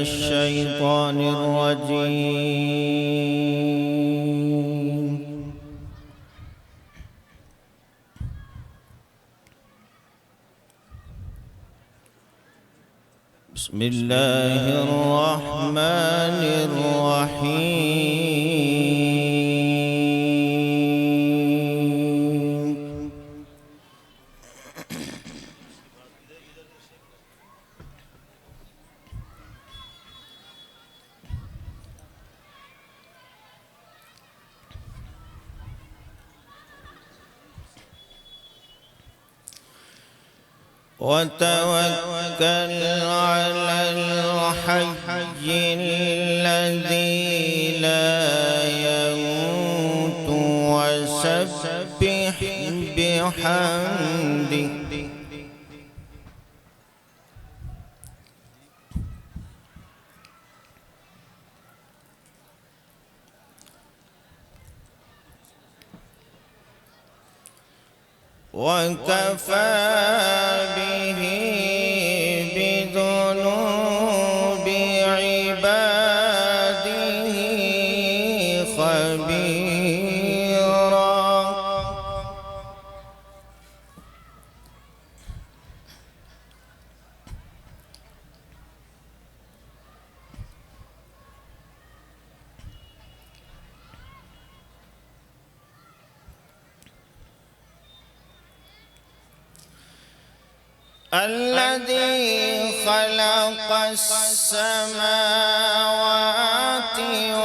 الشيطان الرجيم. بسم الله الرحمن الرحيم. وتوكل على الحي الذي لا يموت وسبح بحمده وكفى به بذنوب عباده خبيرا. الذي خلق السماوات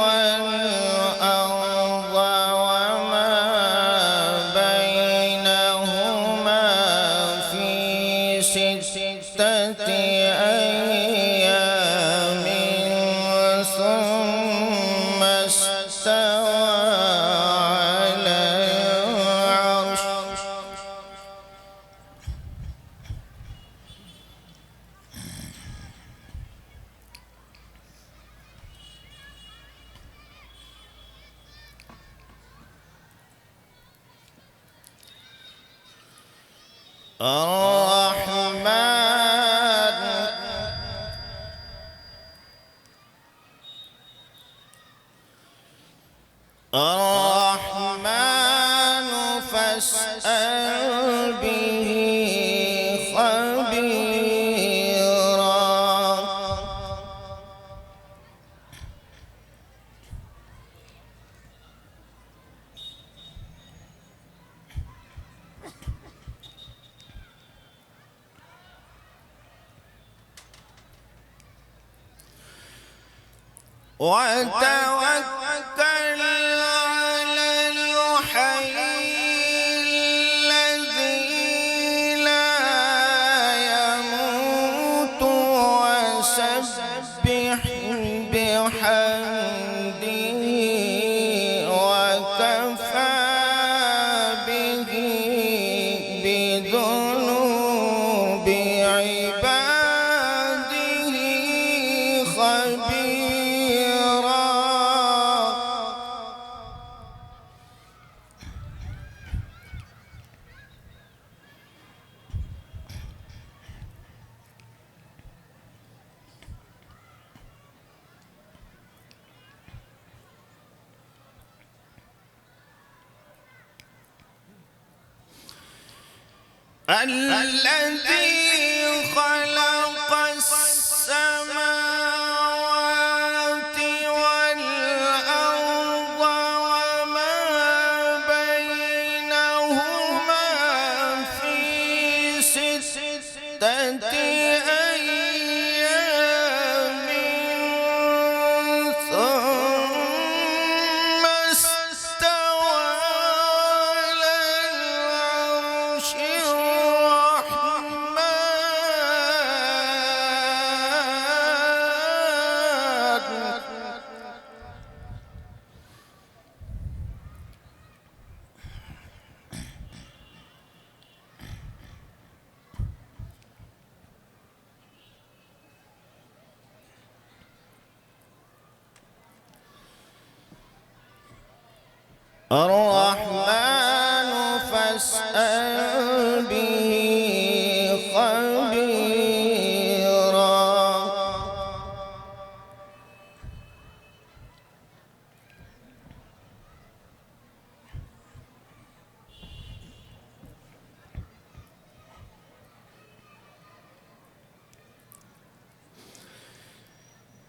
والأرض وما بينهما في 6 أيام ثم استوى على العرش. الرحمن فاسأل به خبيرا. وتوكل على الحي الذي لا يموت وسبح بحمده وكفى به بذنوب عباده خبيرا. الذي خلق السماوات والأرض وما بينهما في 6 أيام ثم استوى على العرش. الرحمن فاسأل به خبيرا.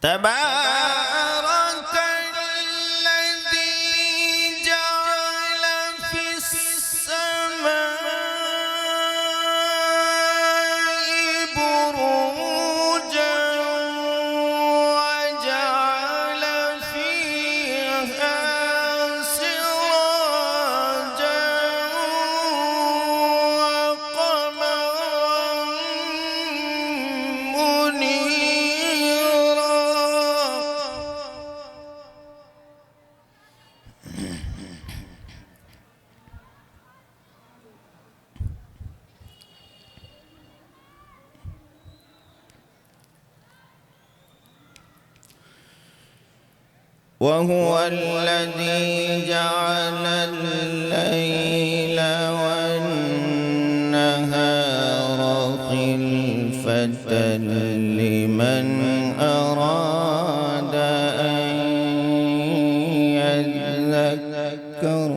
تبارك الذي جعل في السماء بروجا وجعل فيها سراجا وقمرا منيرا. وهو الذي جعل الليل والنهار خلفة لمن أراد أن يذكر.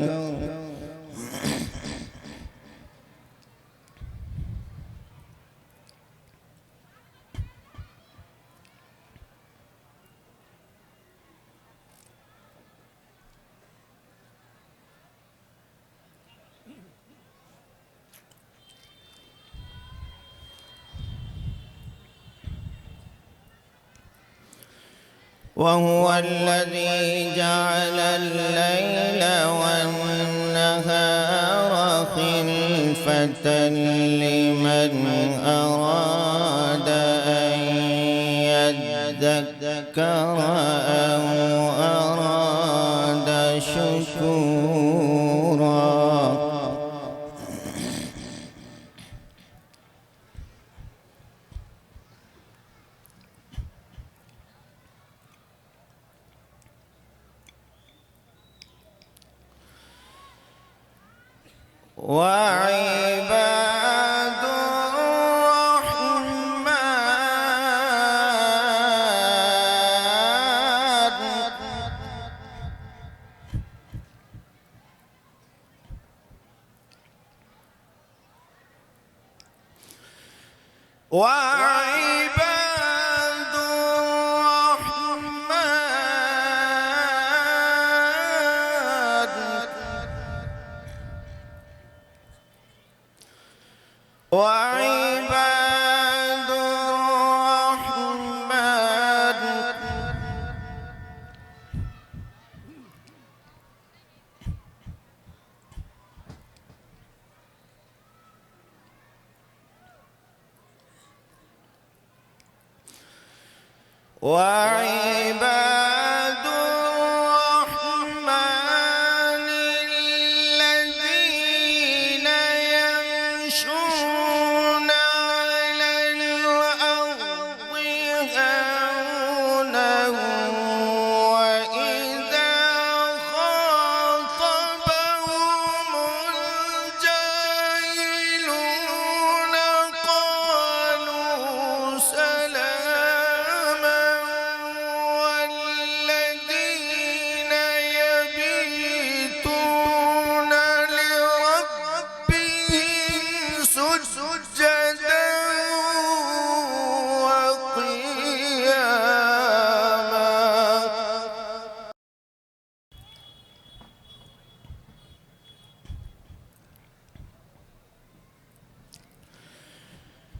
وهو الذي جعل الليل والنهار خلفة لمن أراد أن يذكر أو أراد شكورا. وعباد وعباد الرحمن وعباد الرحمن الذين يمشون على الأرض هونا وإذا خاطبهم الجاهلون قالوا سلاما. والذين يبيتون لربهم سجدا وقياما.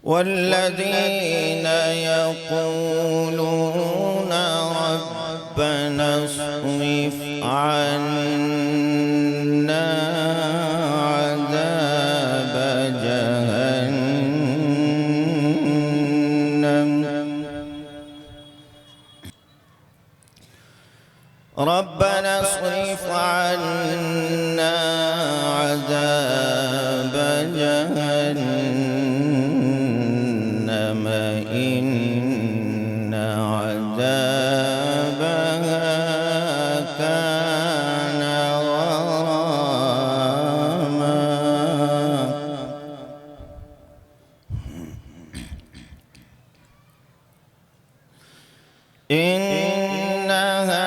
والذين يقولون ربنا اصرف عنا عذاب جهنم ربنا اصرف عنا عذاب جهنم إن عذابها كان غراما. إنها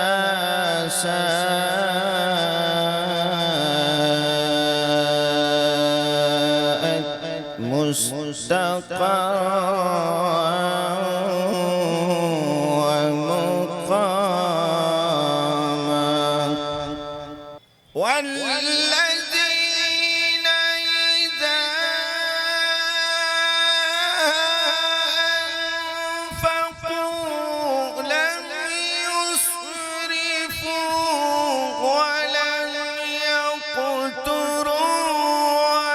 ساءت مستقرا ومقيما. والذين إذا أنفقوا لم يسرفوا ولم يقتروا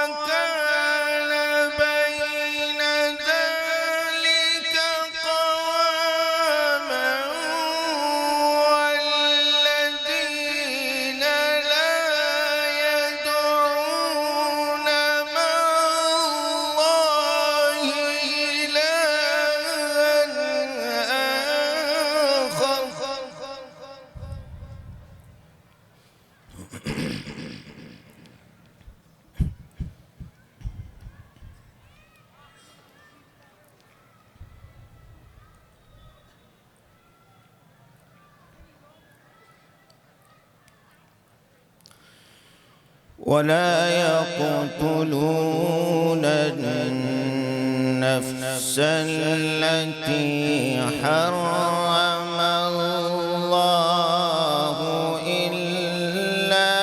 وكان بين ذلك قواما والذين لا يدعون مع الله إلها آخر ولا يقتلون النفس التي حرم الله إلا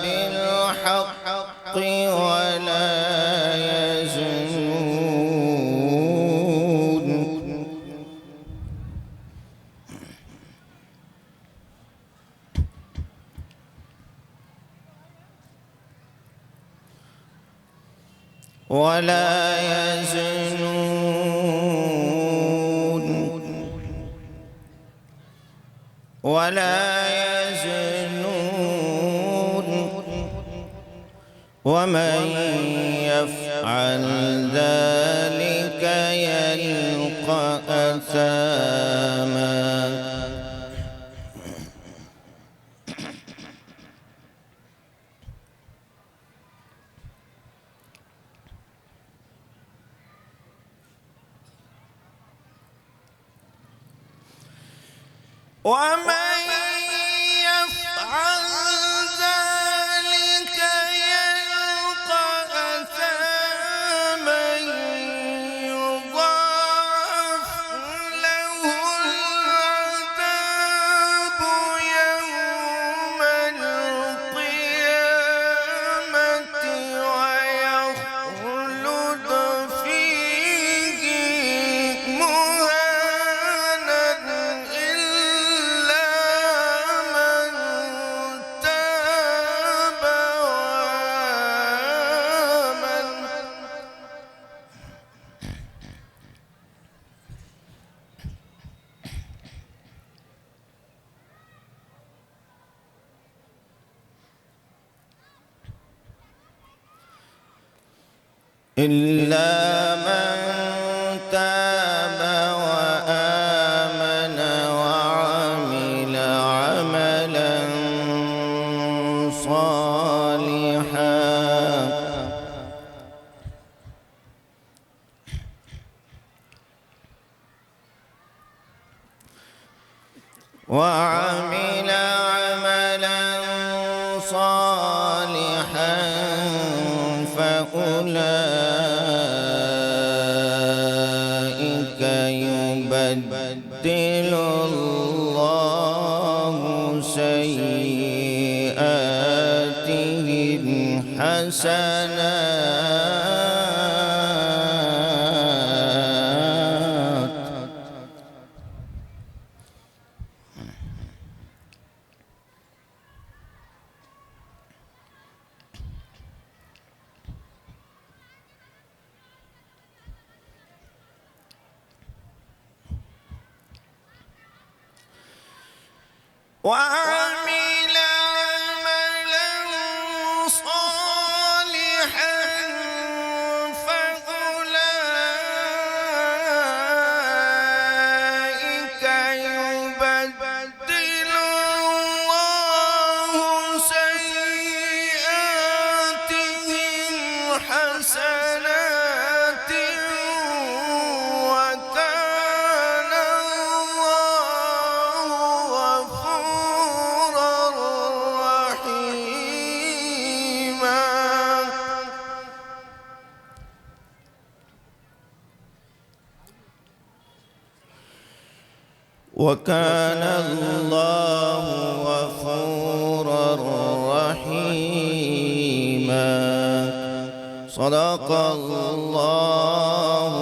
بالحق ولا يزنون ومن يفعل ذلك يلقى أثاما ومن يفعل ذلك يلقى أثاما يضاعف له العذاب يوم القيامة ويخلد فيه مهانا إلا من تاب وآمن وعمل عملا صالحا فأولئك يبدل الله سيئاتهم حسنات وعمل عملا صالحا فأولئك يبدل الله سيئاتهم حسنات وكان الله غفورا رحيما وكان الله غفورا رحيما صدق الله